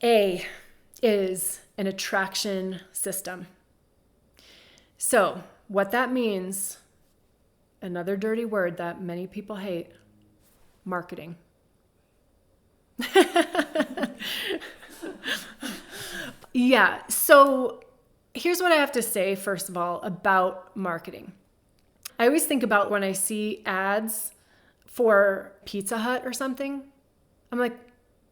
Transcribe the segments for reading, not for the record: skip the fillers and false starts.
A is an attraction system. So what that means, another dirty word that many people hate, marketing. Yeah, so here's what I have to say, first of all, about marketing. I always think about when I see ads for Pizza Hut or something, I'm like,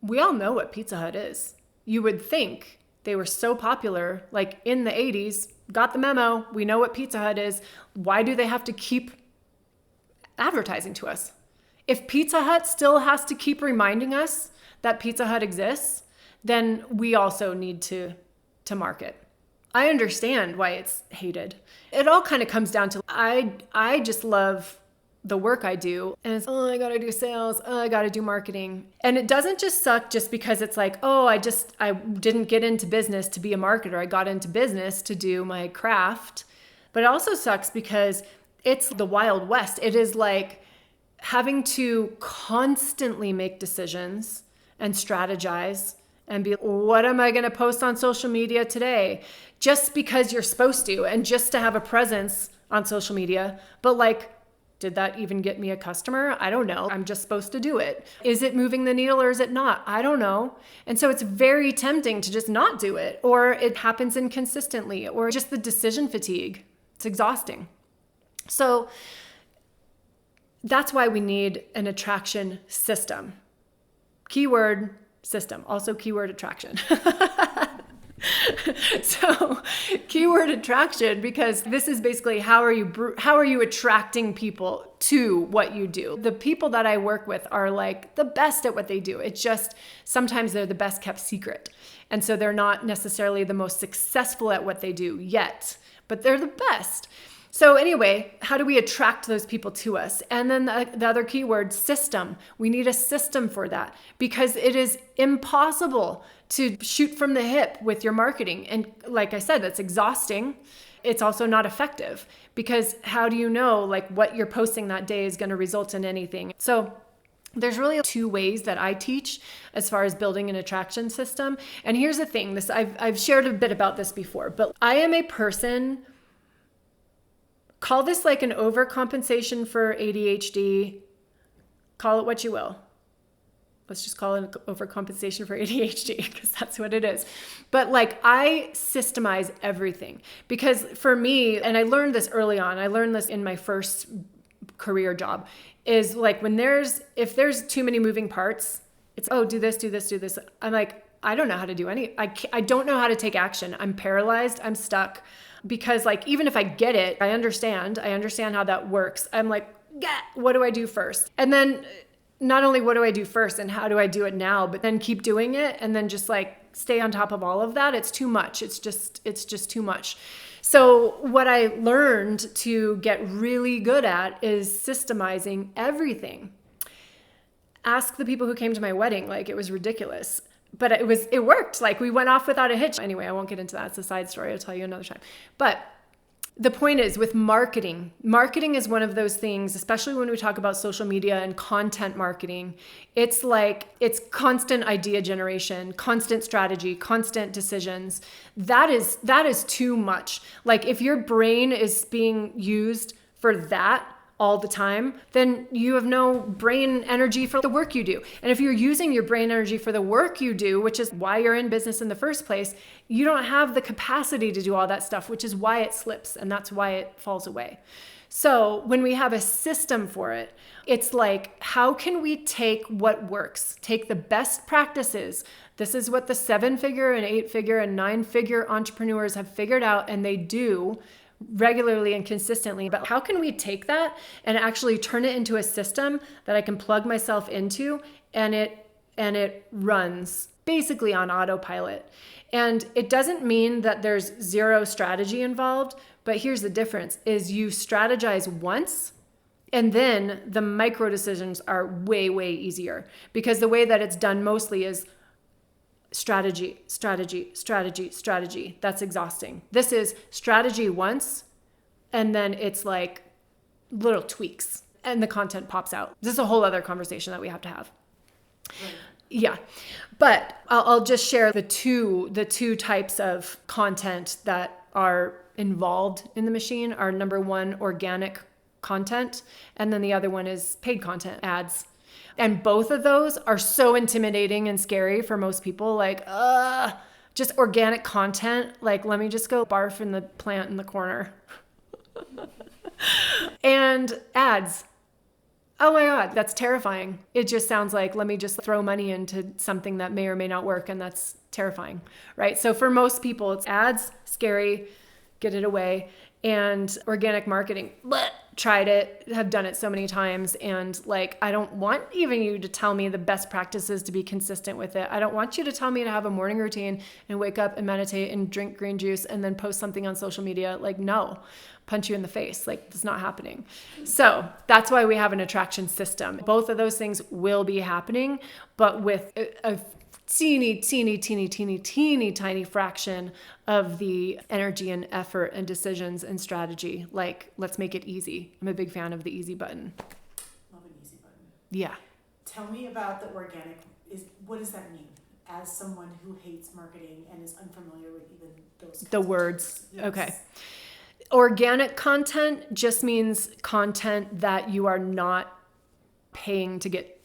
we all know what Pizza Hut is. You would think they were so popular, like in the 80s, got the memo, we know what Pizza Hut is. Why do they have to keep advertising to us? If Pizza Hut still has to keep reminding us that Pizza Hut exists, then we also need to market. I understand why it's hated. It all kind of comes down to, I just love the work I do. And it's, I got to do sales. I got to do marketing. And it doesn't just suck just because it's like, I didn't get into business to be a marketer. I got into business to do my craft. But it also sucks because it's the Wild West. It is like having to constantly make decisions and strategize and be, what am I going to post on social media today? Just because you're supposed to, and just to have a presence on social media. But like, did that even get me a customer? I don't know. I'm just supposed to do it. Is it moving the needle or is it not? I don't know. And so it's very tempting to just not do it, or it happens inconsistently, or just the decision fatigue. It's exhausting. So that's why we need an attraction system. Keyword system, also keyword attraction. So keyword attraction, because this is basically how are you attracting people to what you do. The people that I work with are like the best at what they do. It's just sometimes they're the best kept secret. And so they're not necessarily the most successful at what they do yet, but they're the best. So anyway, how do we attract those people to us? And then the other keyword, system. We need a system for that, because it is impossible to shoot from the hip with your marketing. And like I said, that's exhausting. It's also not effective, because how do you know like what you're posting that day is going to result in anything? So there's really two ways that I teach as far as building an attraction system. And here's the thing, I've shared a bit about this before, but I am a person, call this like an overcompensation for ADHD, call it what you will. Let's just call it an overcompensation for ADHD, because that's what it is. But like, I systemize everything, because for me, and I learned this early on, I learned this in my first career job, is like if there's too many moving parts, it's, do this, do this, do this. I'm like, I don't know how to do I don't know how to take action. I'm paralyzed. I'm stuck. Because like, even if I get it, I understand how that works. I'm like, what do I do first? And then not only what do I do first and how do I do it now, but then keep doing it and then just like stay on top of all of that. It's too much. It's just too much. So what I learned to get really good at is systemizing everything. Ask the people who came to my wedding, like it was ridiculous. But it worked. Like we went off without a hitch. Anyway, I won't get into that. It's a side story. I'll tell you another time. But the point is, with marketing is one of those things, especially when we talk about social media and content marketing, it's constant idea generation, constant strategy, constant decisions. That is too much. Like if your brain is being used for that all the time, then you have no brain energy for the work you do. And if you're using your brain energy for the work you do, which is why you're in business in the first place, you don't have the capacity to do all that stuff, which is why it slips and that's why it falls away. So when we have a system for it, it's like, how can we take what works, take the best practices? This is what the 7-figure and 8-figure and 9-figure entrepreneurs have figured out, and they do regularly and consistently. But how can we take that and actually turn it into a system that I can plug myself into, and it runs basically on autopilot? And it doesn't mean that there's zero strategy involved, but here's the difference is you strategize once, and then the micro decisions are way, way easier, because the way that it's done mostly is strategy, strategy, strategy, strategy. That's exhausting. This is strategy once, and then it's like little tweaks, and the content pops out. This is a whole other conversation that we have to have. Yeah. But I'll just share the two types of content that are involved in the machine are, number one, organic content. And then the other one is paid content, ads. And both of those are so intimidating and scary for most people. Like, just organic content. Like, let me just go barf in the plant in the corner. And ads. Oh my God, that's terrifying. It just sounds like, let me just throw money into something that may or may not work. And that's terrifying, right? So for most people, it's ads, scary, get it away. And organic marketing, tried it, have done it so many times. And like, I don't want even you to tell me the best practices to be consistent with it. I don't want you to tell me to have a morning routine and wake up and meditate and drink green juice and then post something on social media. Like, no, punch you in the face. Like, it's not happening. So that's why we have an attraction system. Both of those things will be happening, but with a teeny tiny fraction of the energy and effort and decisions and strategy. Like, let's make it easy. I'm a big fan of the easy button. Love an easy button. Yeah. Tell me about the organic. What does that mean? As someone who hates marketing and is unfamiliar with even those the words. Yes. Okay. Organic content just means content that you are not paying to get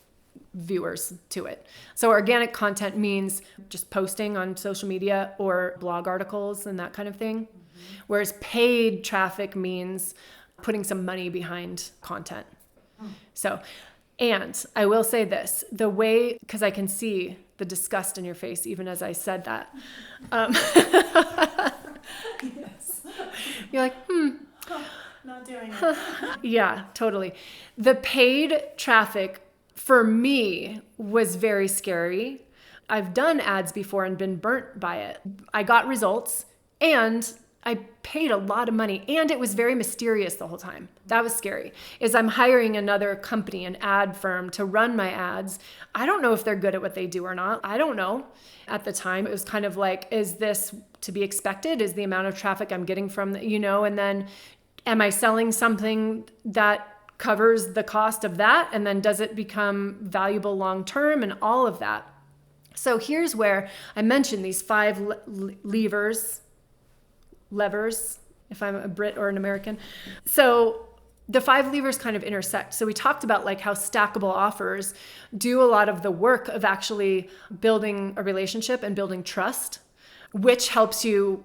viewers to it. So organic content means just posting on social media or blog articles and that kind of thing. Mm-hmm. Whereas paid traffic means putting some money behind content. So, and I will say this, the way, because I can see the disgust in your face even as I said that. Yes. You're like, Not doing it. Yeah, totally. The paid traffic for me was very scary. I've done ads before and been burnt by it. I got results and I paid a lot of money and it was very mysterious the whole time. That was scary. Is I'm hiring another company, an ad firm to run my ads. I don't know if they're good at what they do or not. I don't know. At the time, it was kind of like, is this to be expected? Is the amount of traffic I'm getting from, and then am I selling something that covers the cost of that? And then does it become valuable long-term and all of that? So here's where I mentioned these 5 levers, if I'm a Brit or an American. So the 5 levers kind of intersect. So we talked about like how stackable offers do a lot of the work of actually building a relationship and building trust, which helps you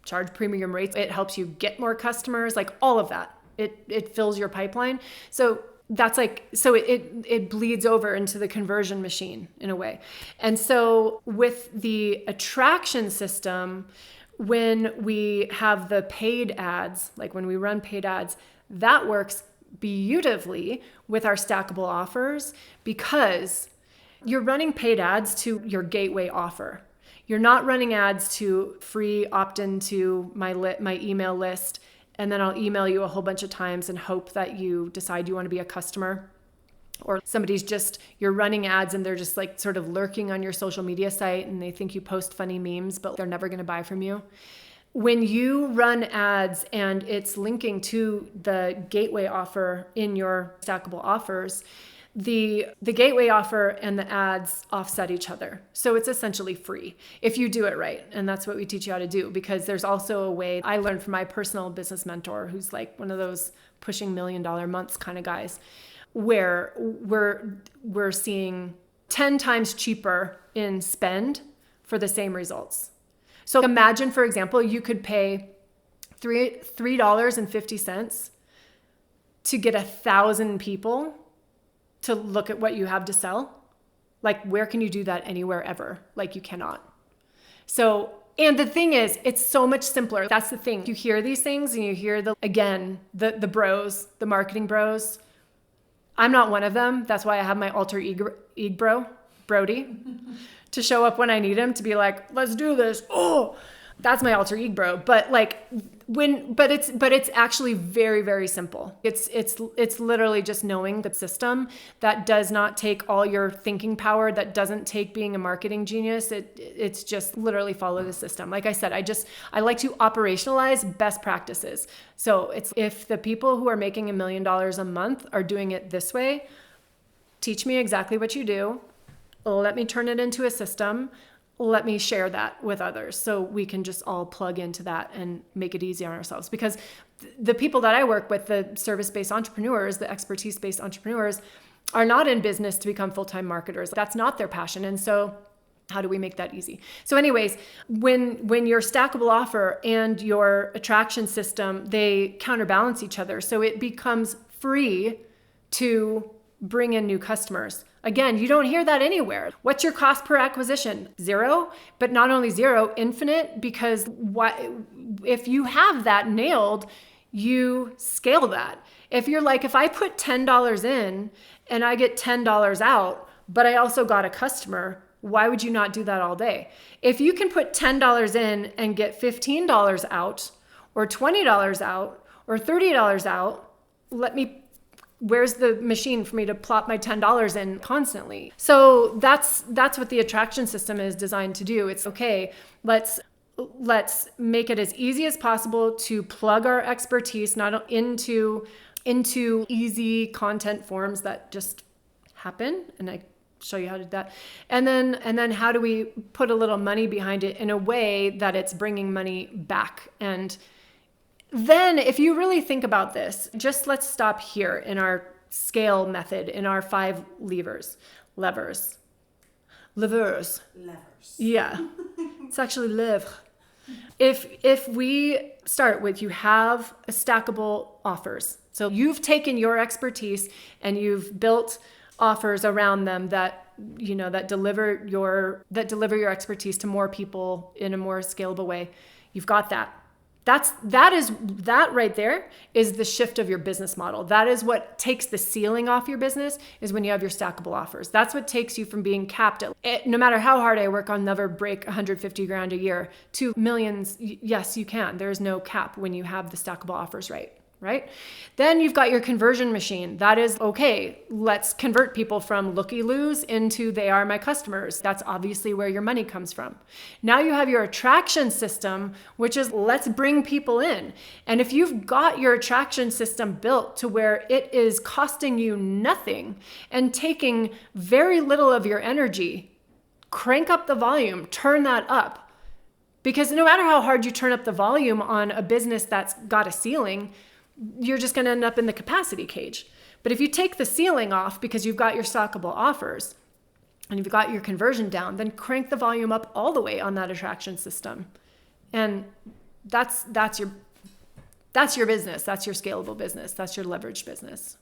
charge premium rates. It helps you get more customers, like all of that. It fills your pipeline. So that's like, so it bleeds over into the conversion machine in a way. And so with the attraction system, when we have the paid ads, like when we run paid ads, that works beautifully with our stackable offers because you're running paid ads to your gateway offer. You're not running ads to free opt-in to my email list, and then I'll email you a whole bunch of times and hope that you decide you want to be a customer. Or you're running ads and they're just like sort of lurking on your social media site and they think you post funny memes, but they're never going to buy from you. When you run ads and it's linking to the gateway offer in your stackable offers, the gateway offer and the ads offset each other. So it's essentially free if you do it right. And that's what we teach you how to do, because there's also a way I learned from my personal business mentor, who's like one of those pushing $1 million months kind of guys, where we're seeing 10 times cheaper in spend for the same results. So imagine, for example, you could pay $3.50 to get 1,000 people to look at what you have to sell. Like, where can you do that anywhere ever? Like, you cannot. So, and the thing is, it's so much simpler. That's the thing. You hear these things and you hear the bros, the marketing bros. I'm not one of them. That's why I have my alter ego Brody, to show up when I need him to be like, let's do this. Oh, that's my alter ego bro. But like but it's actually very, very simple. It's literally just knowing the system that does not take all your thinking power, that doesn't take being a marketing genius. It's just literally follow the system. Like I said, I like to operationalize best practices. So it's, if the people who are making $1 million a month are doing it this way, teach me exactly what you do. let me turn it into a system. Let me share that with others so we can just all plug into that and make it easy on ourselves. Because the people that I work with, the service-based entrepreneurs, the expertise-based entrepreneurs, are not in business to become full-time marketers. That's not their passion. And so how do we make that easy? So anyways, when your stackable offer and your attraction system, they counterbalance each other. So it becomes free to bring in new customers. Again, you don't hear that anywhere. What's your cost per acquisition? 0, but not only 0, infinite, because if you have that nailed, you scale that. If you're like, if I put $10 in and I get $10 out, but I also got a customer, why would you not do that all day? If you can put $10 in and get $15 out, or $20 out, or $30 out, where's the machine for me to plop my $10 in constantly? So that's what the attraction system is designed to do. It's okay, let's make it as easy as possible to plug our expertise not into easy content forms that just happen. And I show you how to do that. And then how do we put a little money behind it in a way that it's bringing money back? And then if you really think about this, just let's stop here in our scale method, in our 5 levers. Yeah, it's actually lèvres. If we start with, you have a stackable offers. So you've taken your expertise and you've built offers around them that deliver your expertise to more people in a more scalable way. You've got that. That right there is the shift of your business model. That is what takes the ceiling off your business, is when you have your stackable offers. That's what takes you from being capped at, no matter how hard I work, I'll never break 150 grand a year, to millions. Yes, you can. There's no cap when you have the stackable offers right? Then you've got your conversion machine. That is, okay, let's convert people from looky-loos into they are my customers. That's obviously where your money comes from. Now you have your attraction system, which is let's bring people in. And if you've got your attraction system built to where it is costing you nothing and taking very little of your energy, crank up the volume, turn that up. Because no matter how hard you turn up the volume on a business that's got a ceiling, you're just going to end up in the capacity cage. But if you take the ceiling off because you've got your stackable offers and you've got your conversion down, then crank the volume up all the way on that attraction system. And that's your business. That's your scalable business. That's your leveraged business.